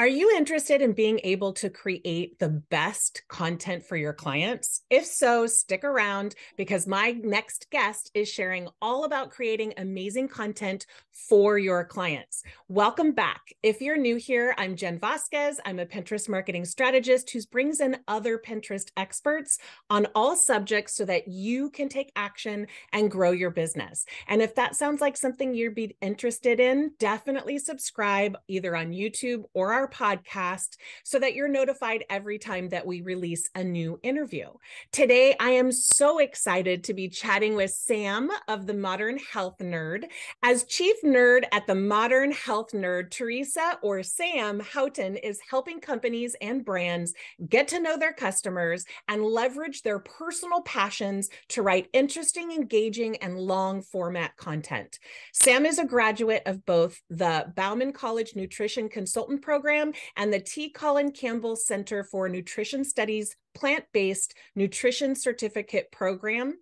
Are you interested in being able to create the best content for your clients? If so, stick around because my next guest is sharing all about creating amazing content for your clients. Welcome back. If you're new here, I'm Jen Vasquez. I'm a Pinterest marketing strategist who brings in other Pinterest experts on all subjects so that you can take action and grow your business. And if that sounds like something you'd be interested in, definitely subscribe either on YouTube or our podcast so that you're notified every time that we release a new interview. Today, I am so excited to be chatting with Sam of the Modern Health Nerd. As chief nerd at the Modern Health Nerd, Theresa, or Sam Houghton, is helping companies and brands get to know their customers and leverage their personal passions to write interesting, engaging, and long format content. Sam is a graduate of both the Bauman College Nutrition Consultant Program and the T. Colin Campbell Center for Nutrition Studies Plant-Based Nutrition Certificate Program,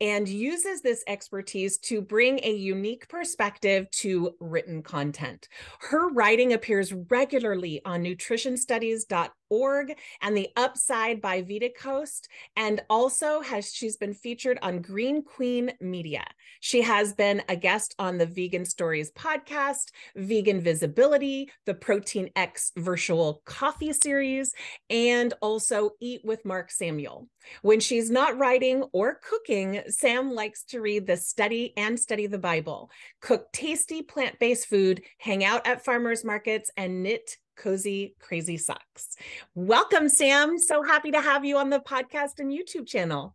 and uses this expertise to bring a unique perspective to written content. Her writing appears regularly on nutritionstudies.org and the Upside by Vita Coast, and also she's been featured on Green Queen Media. She has been a guest on the Vegan Stories podcast, Vegan Visibility, the Protein X virtual coffee series, and also Eat with Mark Samuel. When she's not writing or cooking, Sam likes to read study the Bible, cook tasty plant-based food, hang out at farmers markets, and knit cozy, crazy socks. Welcome, Sam. So happy to have you on the podcast and YouTube channel.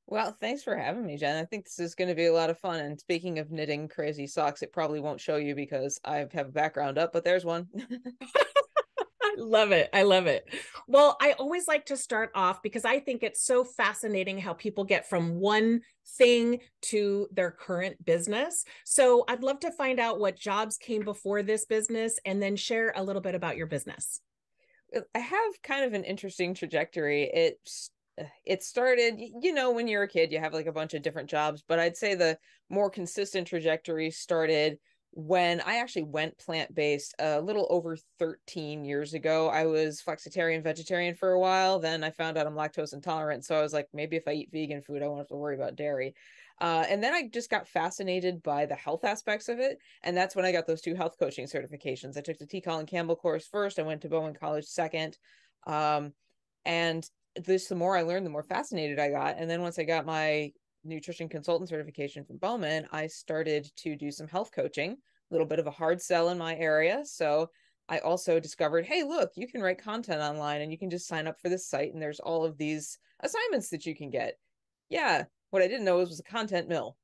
Well, thanks for having me, Jen. I think this is going to be a lot of fun. And speaking of knitting crazy socks, it probably won't show you because I have a background up, but there's one. I love it. I love it. Well, I always like to start off because I think it's so fascinating how people get from one thing to their current business. So I'd love to find out what jobs came before this business and then share a little bit about your business. I have kind of an interesting trajectory. It started, when you're a kid, you have like a bunch of different jobs, but I'd say the more consistent trajectory started when I actually went plant-based a little over 13 years ago. I was flexitarian, vegetarian for a while. Then I found out I'm lactose intolerant. So I was like, maybe if I eat vegan food, I won't have to worry about dairy. And then I just got fascinated by the health aspects of it. And that's when I got those 2 health coaching certifications. I took the T. Colin Campbell course first. I went to Bowman College second. And the more I learned, the more fascinated I got. And then once I got my nutrition consultant certification from Bowman, I started to do some health coaching, a little bit of a hard sell in my area. So I also discovered, hey, look, you can write content online and you can just sign up for this site. And there's all of these assignments that you can get. Yeah. What I didn't know was a content mill.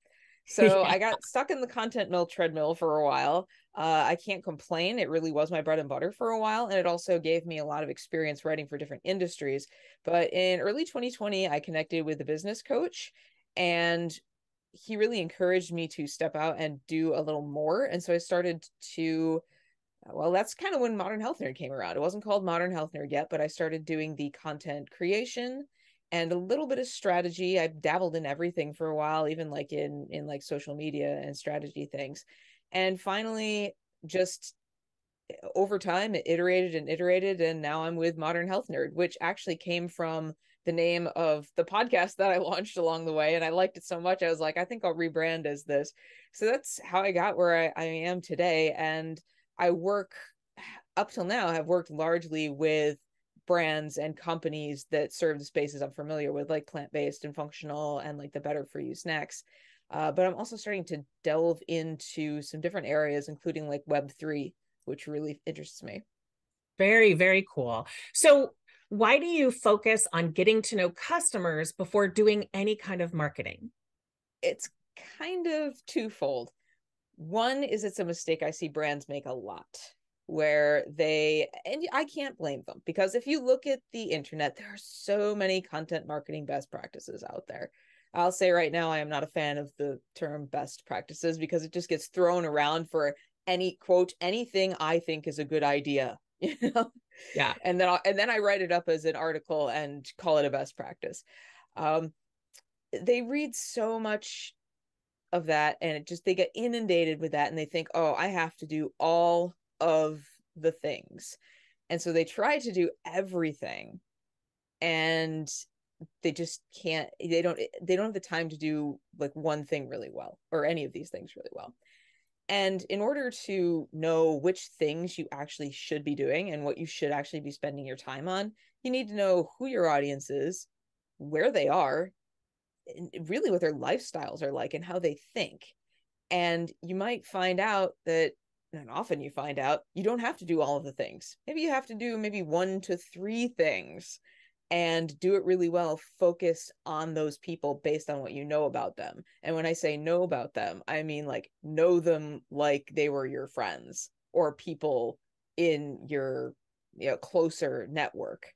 So Yeah. I got stuck in the content mill treadmill for a while. I can't complain. It really was my bread and butter for a while. And it also gave me a lot of experience writing for different industries. But in early 2020, I connected with a business coach, and he really encouraged me to step out and do a little more. And so I started to, well, that's kind of when Modern Health Nerd came around. It wasn't called Modern Health Nerd yet, but I started doing the content creation and a little bit of strategy. I dabbled in everything for a while, even like in like social media and strategy things. And finally, just over time, it iterated, and now I'm with Modern Health Nerd, which actually came from the name of the podcast that I launched along the way. And I liked it so much, I was like, I think I'll rebrand as this. So that's how I got where I am today. And I work, up till now, have worked largely with brands and companies that serve the spaces I'm familiar with, like plant-based and functional and like the better for you snacks. But I'm also starting to delve into some different areas, including like Web3, which really interests me. Very, very cool. So why do you focus on getting to know customers before doing any kind of marketing? It's kind of twofold. One is it's a mistake I see brands make a lot, where and I can't blame them, because if you look at the internet, there are so many content marketing best practices out there. I'll say right now, I am not a fan of the term best practices because it just gets thrown around for any quote, anything I think is a good idea, Yeah. and then I write it up as an article and call it a best practice. They read so much of that, and they get inundated with that, and they think, oh, I have to do all of the things. And so they try to do everything, and they just can't, they don't have the time to do like one thing really well, or any of these things really well. And in order to know which things you actually should be doing and what you should actually be spending your time on, you need to know who your audience is, where they are, and really what their lifestyles are like and how they think. And you might find out that, and often you find out, you don't have to do all of the things. Maybe you have to do maybe 1 to 3 things and do it really well, focused on those people based on what you know about them. And when I say know about them, I mean like know them like they were your friends or people in your, closer network.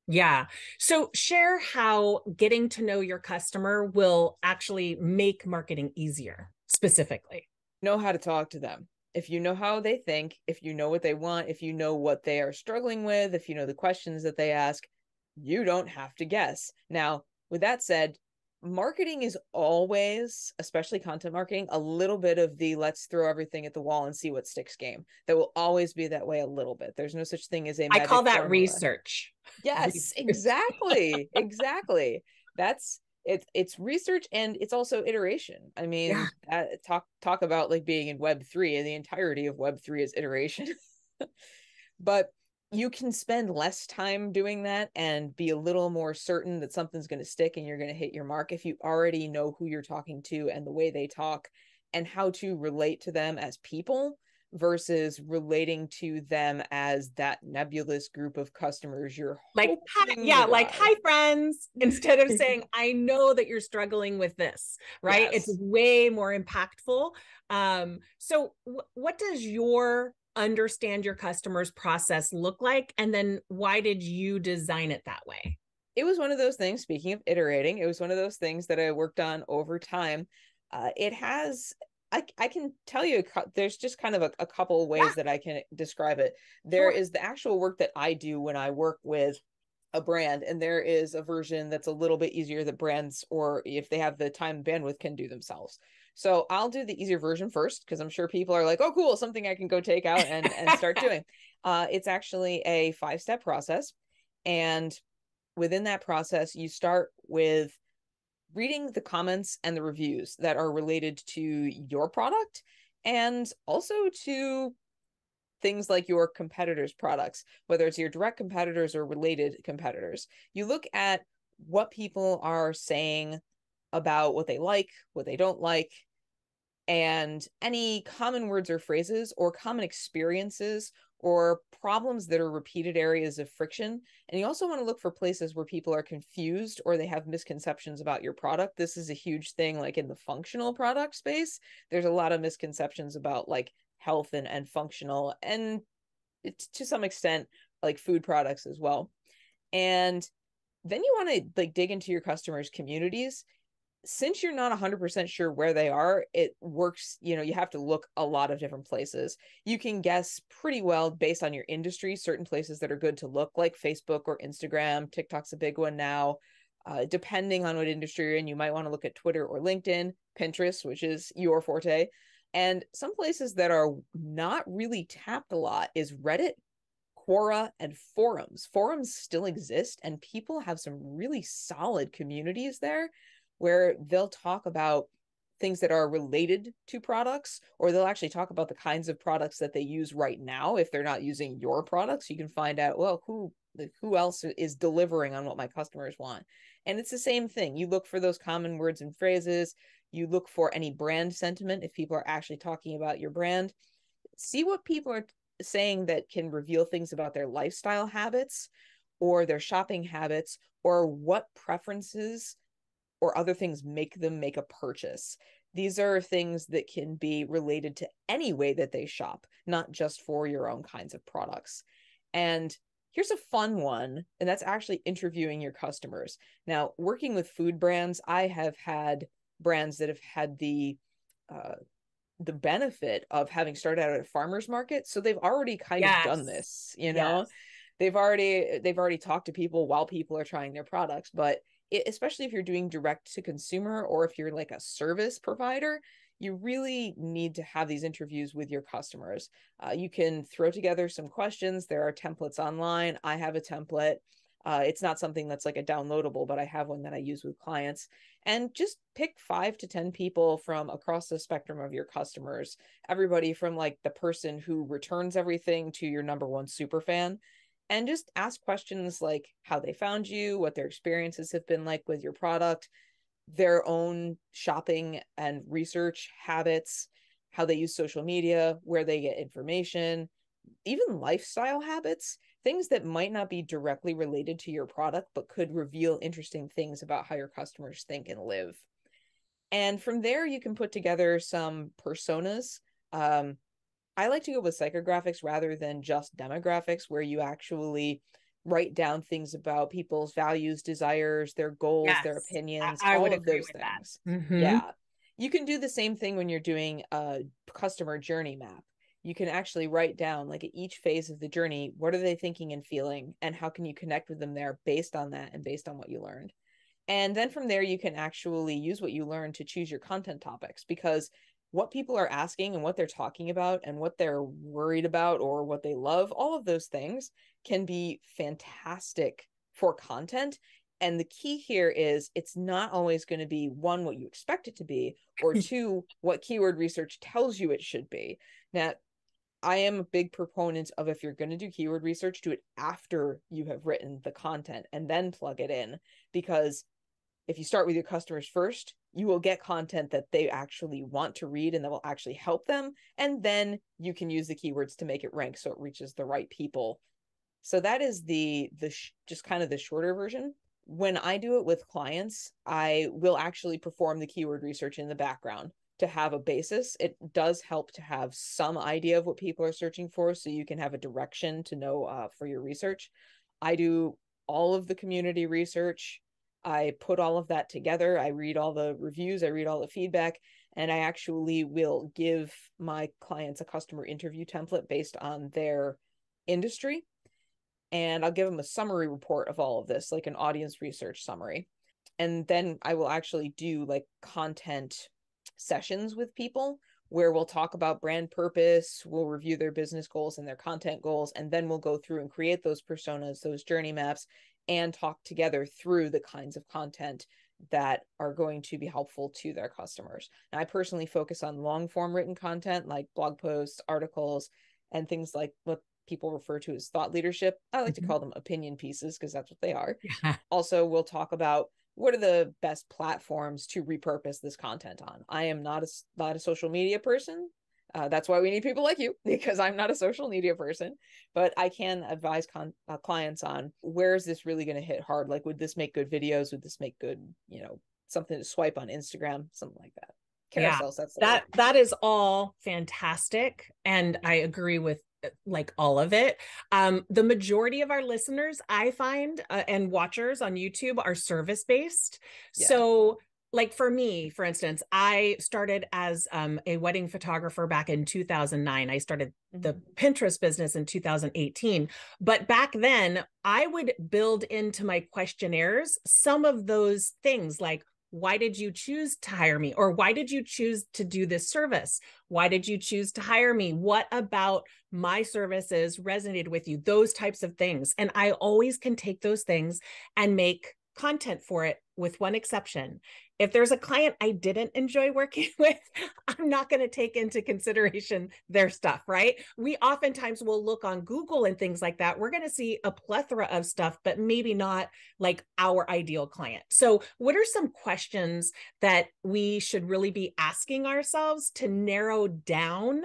Yeah. So share how getting to know your customer will actually make marketing easier specifically. Know how to talk to them. If you know how they think, if you know what they want, if you know what they are struggling with, if you know the questions that they ask, you don't have to guess. Now, with that said, marketing is always, especially content marketing, a little bit of the let's throw everything at the wall and see what sticks game. That will always be that way a little bit. There's no such thing as a I call magic that formula. research. Yes, Research. exactly. Exactly. That's it's research, and it's also iteration. I Yeah. mean, talk about like being in Web3, and the entirety of Web3 is iteration. But you can spend less time doing that and be a little more certain that something's going to stick and you're going to hit your mark if you already know who you're talking to and the way they talk and how to relate to them as people versus relating to them as that nebulous group of customers you're Like, hi, hoping yeah, will like, buy. hi, friends, instead of saying, I know that you're struggling with this, right? It's Yes. way more impactful. So, what does your understand your customers process look like? And then why did you design it that way? It was one of those things, speaking of iterating, it was one of those things that I worked on over time. It has, I can tell you, there's just kind of a couple Yeah, ways that I can describe it. There sure. is the actual work that I do when I work with a brand, and there is a version that's a little bit easier that brands, or if they have the time and bandwidth, can do themselves. So I'll do the easier version first, because I'm sure people are like, oh, cool, something I can go take out and start doing. It's actually a 5-step process. And within that process, you start with reading the comments and the reviews that are related to your product and also to things like your competitors' products, whether it's your direct competitors or related competitors. You look at what people are saying about what they like, what they don't like, and any common words or phrases or common experiences or problems that are repeated areas of friction. And you also want to look for places where people are confused or they have misconceptions about your product. This is a huge thing, like in the functional product space. There's a lot of misconceptions about like health and functional, and it's, to some extent, like food products as well. And then you want to like dig into your customers' communities. Since you're not 100% sure where they are, it works, you have to look a lot of different places. You can guess pretty well based on your industry certain places that are good to look, like Facebook or Instagram. TikTok's a big one now. Depending on what industry you're in, you might want to look at Twitter or LinkedIn. Pinterest, which is your forte. And some places that are not really tapped a lot is Reddit, Quora, and forums. Forums still exist, and people have some really solid communities there where they'll talk about things that are related to products, or they'll actually talk about the kinds of products that they use right now if they're not using your products. You can find out, well, who else is delivering on what my customers want. And it's the same thing. You look for those common words and phrases. You look for any brand sentiment if people are actually talking about your brand. See what people are saying that can reveal things about their lifestyle habits or their shopping habits, or what preferences or other things make them make a purchase. These are things that can be related to any way that they shop, not just for your own kinds of products. And here's a fun one, and that's actually interviewing your customers. Now, working with food brands, I have had brands that have had the benefit of having started out at a farmer's market, so they've already kind of done Yes. this. Yes. They've already talked to people while people are trying their products. But especially if you're doing direct to consumer, or if you're like a service provider, you really need to have these interviews with your customers. You can throw together some questions. There are templates online. I have a template. It's not something that's like a downloadable, but I have one that I use with clients. And just pick 5 to 10 people from across the spectrum of your customers. Everybody from like the person who returns everything to your number one super fan. And just ask questions like how they found you, what their experiences have been like with your product, their own shopping and research habits, how they use social media, where they get information, even lifestyle habits, things that might not be directly related to your product, but could reveal interesting things about how your customers think and live. And from there, you can put together some personas. I like to go with psychographics rather than just demographics, where you actually write down things about people's values, desires, their goals, their Yes, opinions, I would all of agree those with that. things. Mm-hmm. Yeah. You can do the same thing when you're doing a customer journey map. You can actually write down, like, at each phase of the journey, what are they thinking and feeling, and how can you connect with them there based on that and based on what you learned. And then from there, you can actually use what you learn to choose your content topics, because what people are asking and what they're talking about and what they're worried about or what they love, all of those things can be fantastic for content. And the key here is it's not always going to be, one, what you expect it to be, or two, what keyword research tells you it should be. Now, I am a big proponent of, if you're going to do keyword research, do it after you have written the content and then plug it in, because if you start with your customers first, you will get content that they actually want to read and that will actually help them. And then you can use the keywords to make it rank so it reaches the right people. So that is just kind of the shorter version. When I do it with clients, I will actually perform the keyword research in the background to have a basis. It does help to have some idea of what people are searching for, so you can have a direction to know for your research. I do all of the community research. I put all of that together. I read all the reviews, I read all the feedback, and I actually will give my clients a customer interview template based on their industry. And I'll give them a summary report of all of this, like an audience research summary. And then I will actually do like content sessions with people where we'll talk about brand purpose, we'll review their business goals and their content goals, and then we'll go through and create those personas, those journey maps, and talk together through the kinds of content that are going to be helpful to their customers. Now, I personally focus on long form written content like blog posts, articles, and things like what people refer to as thought leadership. I like to call them opinion pieces because that's what they are. Yeah. Also, we'll talk about what are the best platforms to repurpose this content on. I am not a social media person. That's why we need people like you, because I'm not a social media person, but I can advise clients on, where is this really going to hit hard? Like, would this make good videos? Would this make good, something to swipe on Instagram, something like that. Yeah, Carousels, that's the that word. that is all fantastic, and I agree with like all of it. The majority of our listeners, I find, and watchers on YouTube are service based. Yeah. So, like for me, for instance, I started as a wedding photographer back in 2009. I started the Pinterest business in 2018. But back then, I would build into my questionnaires some of those things like, why did you choose to hire me? Or why did you choose to do this service? Why did you choose to hire me? What about my services resonated with you? Those types of things. And I always can take those things and make content for it, with one exception. If there's a client I didn't enjoy working with, I'm not going to take into consideration their stuff, right? We oftentimes will look on Google and things like that. We're going to see a plethora of stuff, but maybe not like our ideal client. So, what are some questions that we should really be asking ourselves to narrow down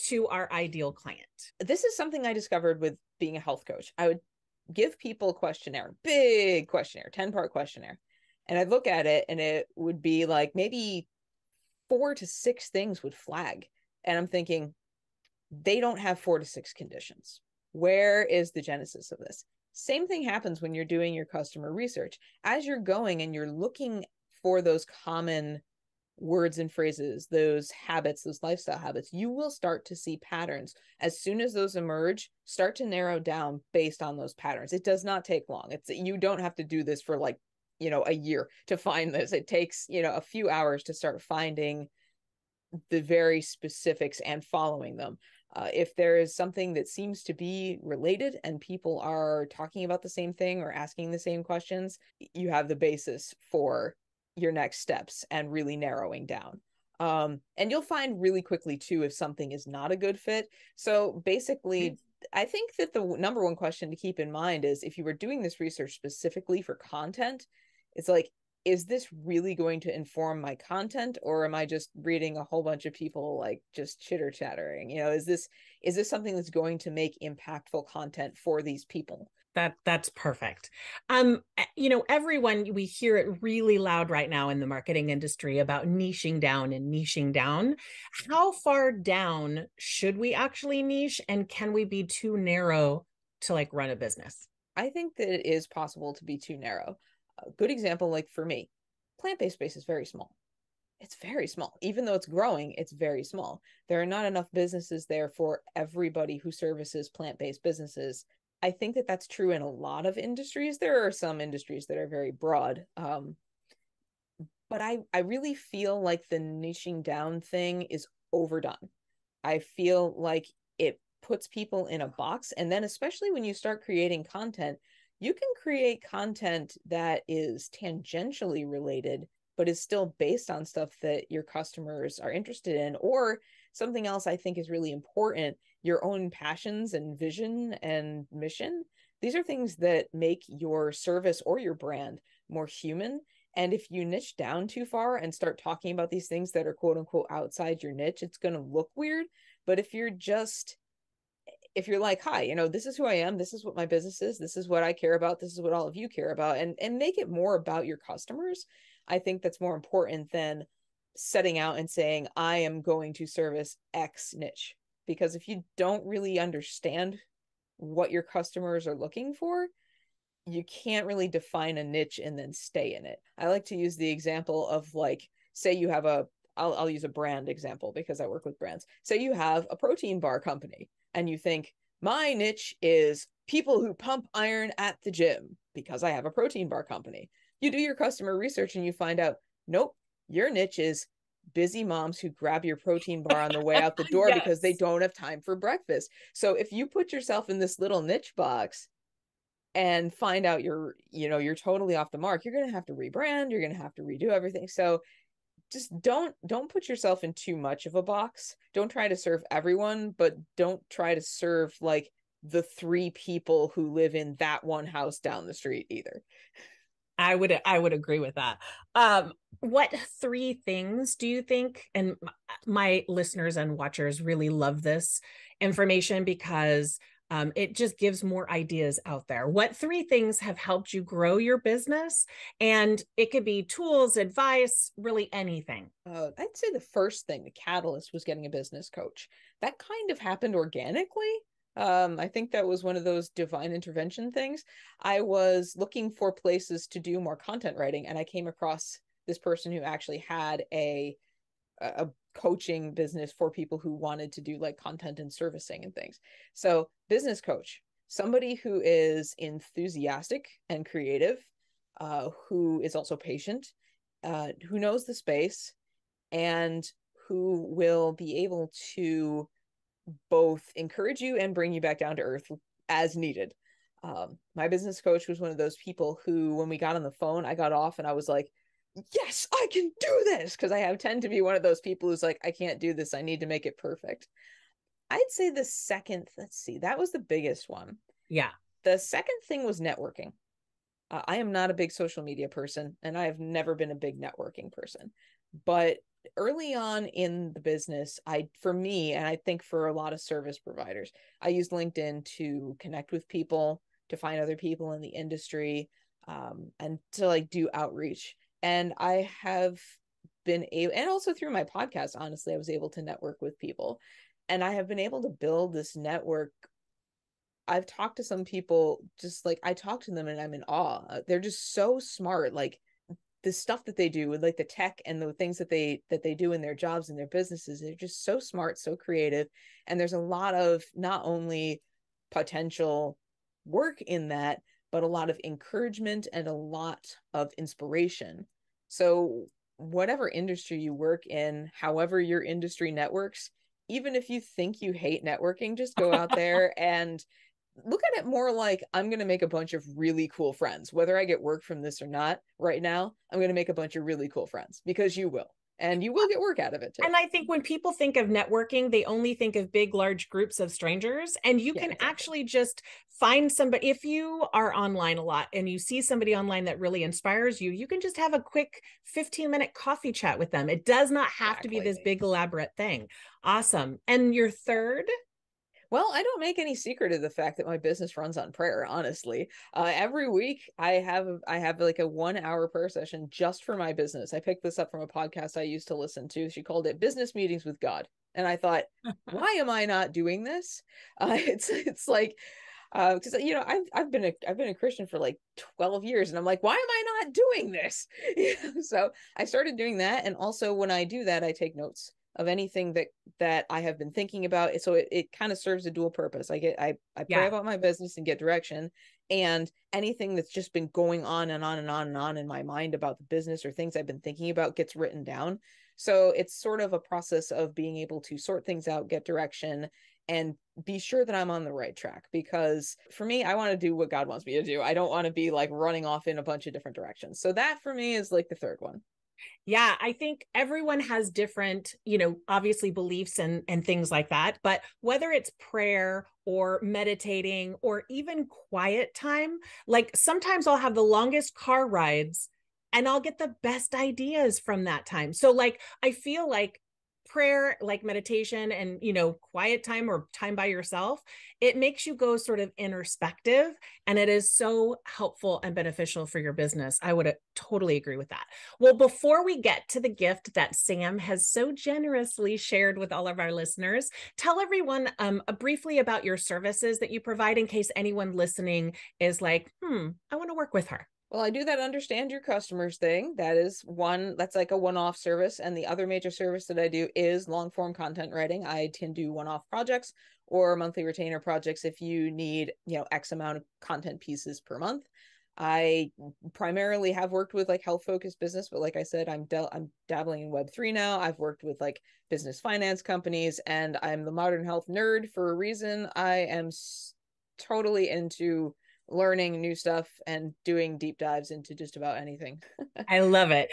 to our ideal client? This is something I discovered with being a health coach. I would give people a questionnaire, big questionnaire, 10-part questionnaire. And I'd look at it and it would be like maybe 4 to 6 things would flag. And I'm thinking, they don't have 4 to 6 conditions. Where is the genesis of this? Same thing happens when you're doing your customer research. As you're going and you're looking for those common words and phrases, those habits, those lifestyle habits, you will start to see patterns. As soon as those emerge, start to narrow down based on those patterns. It does not take long. You don't have to do this for like, a year to find this. It takes, a few hours to start finding the very specifics and following them. If there is something that seems to be related and people are talking about the same thing or asking the same questions, you have the basis for your next steps and really narrowing down. And you'll find really quickly too if something is not a good fit. So basically, I think that the number one question to keep in mind is, if you were doing this research specifically for content, it's like, is this really going to inform my content, or am I just reading a whole bunch of people like just chitter chattering? Is this something that's going to make impactful content for these people? That's perfect. Everyone, we hear it really loud right now in the marketing industry about niching down and niching down. How far down should we actually niche, and can we be too narrow to like run a business? I think that it is possible to be too narrow. A good example, like for me, plant-based space is very small. It's very small. Even though it's growing, it's very small. There are not enough businesses there for everybody who services plant-based businesses. I think that that's true in a lot of industries. There are some industries that are very broad. But I really feel like the niching down thing is overdone. I feel like it puts people in a box. And then, especially when you start creating content, you can create content that is tangentially related, but is still based on stuff that your customers are interested in. Or something else I think is really important, your own passions and vision and mission. These are things that make your service or your brand more human. And if you niche down too far and start talking about these things that are quote unquote outside your niche, it's going to look weird. But if you're like, hi, this is who I am, this is what my business is, this is what I care about, this is what all of you care about, and make it more about your customers, I think that's more important than setting out and saying, I am going to service X niche. Because if you don't really understand what your customers are looking for, you can't really define a niche and then stay in it. I like to use the example of, like, say you have I'll use a brand example because I work with brands. Say you have a protein bar company and you think, my niche is people who pump iron at the gym because I have a protein bar company. You do your customer research and you find out, nope, your niche is busy moms who grab your protein bar on the way out the door Yes. because they don't have time for breakfast. So if you put yourself in this little niche box and find out you're totally off the mark, you're going to have to rebrand, you're going to have to redo everything. So just don't put yourself in too much of a box. Don't try to serve everyone, but don't try to serve like the 3 people who live in that one house down the street either. I would agree with that. What 3 things do you think, and my listeners and watchers really love this information because it just gives more ideas out there. What 3 things have helped you grow your business? And it could be tools, advice, really anything. I'd say the first thing, the catalyst, was getting a business coach. That kind of happened organically. I think that was one of those divine intervention things. I was looking for places to do more content writing, and I came across this person who actually had a coaching business for people who wanted to do like content and servicing and things. So business coach, somebody who is enthusiastic and creative, who is also patient, who knows the space, and who will be able to both encourage you and bring you back down to earth as needed. My business coach was one of those people who, when we got on the phone, I got off and I was like, yes, I can do this. Because I tend to be one of those people who's like, I can't do this, I need to make it perfect. I'd say the second, let's see, that was the biggest one. Yeah. The second thing was networking. I am not a big social media person, and I have never been a big networking person. But early on in the business, for me, and I think for a lot of service providers, I used LinkedIn to connect with people, to find other people in the industry, and to like do outreach. And I have been able, and also through my podcast, honestly, I was able to network with people, and I have been able to build this network. I've talked to some people, just like, I talk to them and I'm in awe. They're just so smart. Like, the stuff that they do with like the tech and the things that they do in their jobs and their businesses, they're just so smart, so creative. And there's a lot of not only potential work in that, but a lot of encouragement and a lot of inspiration. So whatever industry you work in, however your industry networks, even if you think you hate networking, just go out there and look at it more like I'm going to make a bunch of really cool friends. Whether I get work from this or not right now, I'm going to make a bunch of really cool friends because you will. And you will get work out of it too. And I think when people think of networking, they only think of big, large groups of strangers. And you can actually just find somebody. If you are online a lot and you see somebody online that really inspires you, you can just have a quick 15-minute coffee chat with them. It does not have to be this big, elaborate thing. Awesome. And your third? Well, I don't make any secret of the fact that my business runs on prayer, honestly. Every week I have like a 1 hour prayer session just for my business. I picked this up from a podcast I used to listen to. She called it Business Meetings with God. And I thought, why am I not doing this? It's like because I've been a Christian for like 12 years, and I'm like, why am I not doing this? So I started doing that, and also when I do that, I take notes of anything that I have been thinking about. So it kind of serves a dual purpose. I pray about my business and get direction, and anything that's just been going on and on and on and on in my mind about the business or things I've been thinking about gets written down. So it's sort of a process of being able to sort things out, get direction, and be sure that I'm on the right track. Because for me, I want to do what God wants me to do. I don't want to be like running off in a bunch of different directions. So that for me is like the third one. Yeah, I think everyone has different, obviously beliefs and things like that. But whether it's prayer or meditating or even quiet time, like sometimes I'll have the longest car rides and I'll get the best ideas from that time. So like, I feel like prayer, like meditation and, quiet time or time by yourself, it makes you go sort of introspective, and it is so helpful and beneficial for your business. I would totally agree with that. Well, before we get to the gift that Sam has so generously shared with all of our listeners, tell everyone briefly about your services that you provide in case anyone listening is like, I want to work with her. Well, I do that understand your customers thing. That's like a one-off service. And the other major service that I do is long form content writing. I can do one-off projects or monthly retainer projects if you need, X amount of content pieces per month. I primarily have worked with like health focused business, but like I said, I'm dabbling in Web3 now. I've worked with like business finance companies, and I'm the modern health nerd for a reason. I am totally into learning new stuff and doing deep dives into just about anything. I love it.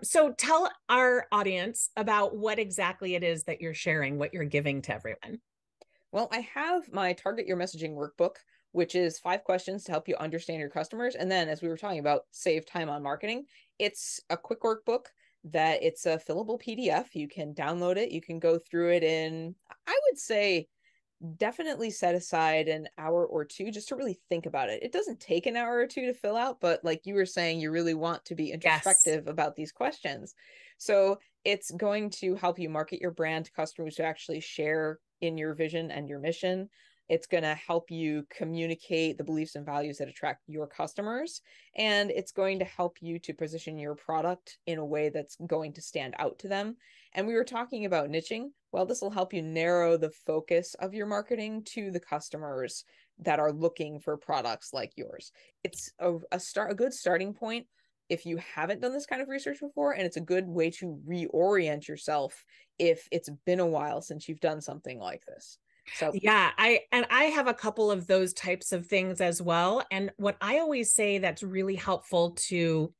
So tell our audience about what exactly it is that you're sharing, what you're giving to everyone. Well, I have my Target Your Messaging workbook, which is 5 questions to help you understand your customers. And then, as we were talking about, save time on marketing. It's a quick workbook that it's a fillable PDF. You can download it. You can go through it in, I would say, definitely set aside an hour or two just to really think about it. It doesn't take an hour or two to fill out, but like you were saying, you really want to be introspective about these questions. So it's going to help you market your brand to customers who actually share in your vision and your mission. It's going to help you communicate the beliefs and values that attract your customers. And it's going to help you to position your product in a way that's going to stand out to them. And we were talking about niching. Well, this will help you narrow the focus of your marketing to the customers that are looking for products like yours. It's a good starting point if you haven't done this kind of research before, and it's a good way to reorient yourself if it's been a while since you've done something like this. So yeah, I have a couple of those types of things as well. And what I always say that's really helpful to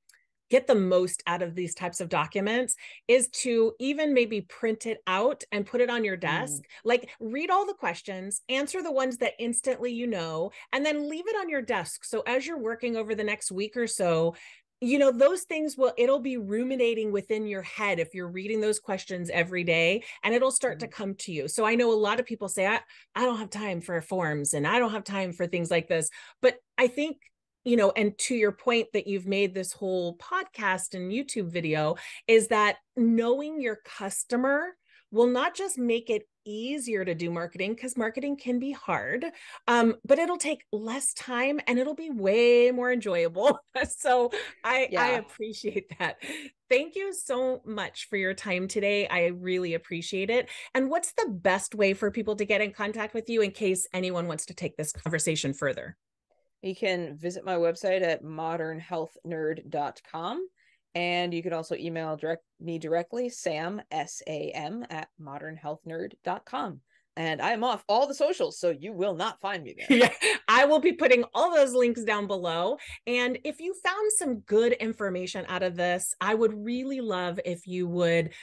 get the most out of these types of documents is to even maybe print it out and put it on your desk. Like, read all the questions, answer the ones that instantly and then leave it on your desk. So as you're working over the next week or so, those things it'll be ruminating within your head if you're reading those questions every day, and it'll start to come to you. So I know a lot of people say, I don't have time for forms and I don't have time for things like this. But I think, and to your point that you've made this whole podcast and YouTube video, is that knowing your customer will not just make it easier to do marketing, because marketing can be hard, but it'll take less time and it'll be way more enjoyable. So I appreciate that. Thank you so much for your time today. I really appreciate it. And what's the best way for people to get in contact with you in case anyone wants to take this conversation further? You can visit my website at modernhealthnerd.com. And you can also email me directly, Sam, SAM, at modernhealthnerd.com. And I'm off all the socials, so you will not find me there. Yeah, I will be putting all those links down below. And if you found some good information out of this, I would really love if you would,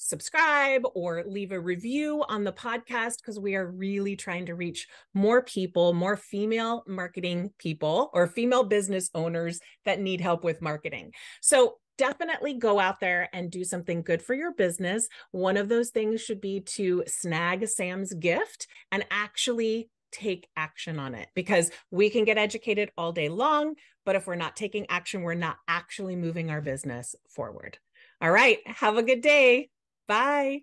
subscribe or leave a review on the podcast, because we are really trying to reach more people, more female marketing people or female business owners that need help with marketing. So definitely go out there and do something good for your business. One of those things should be to snag Sam's gift and actually take action on it, because we can get educated all day long, but if we're not taking action, we're not actually moving our business forward. All right. Have a good day. Bye.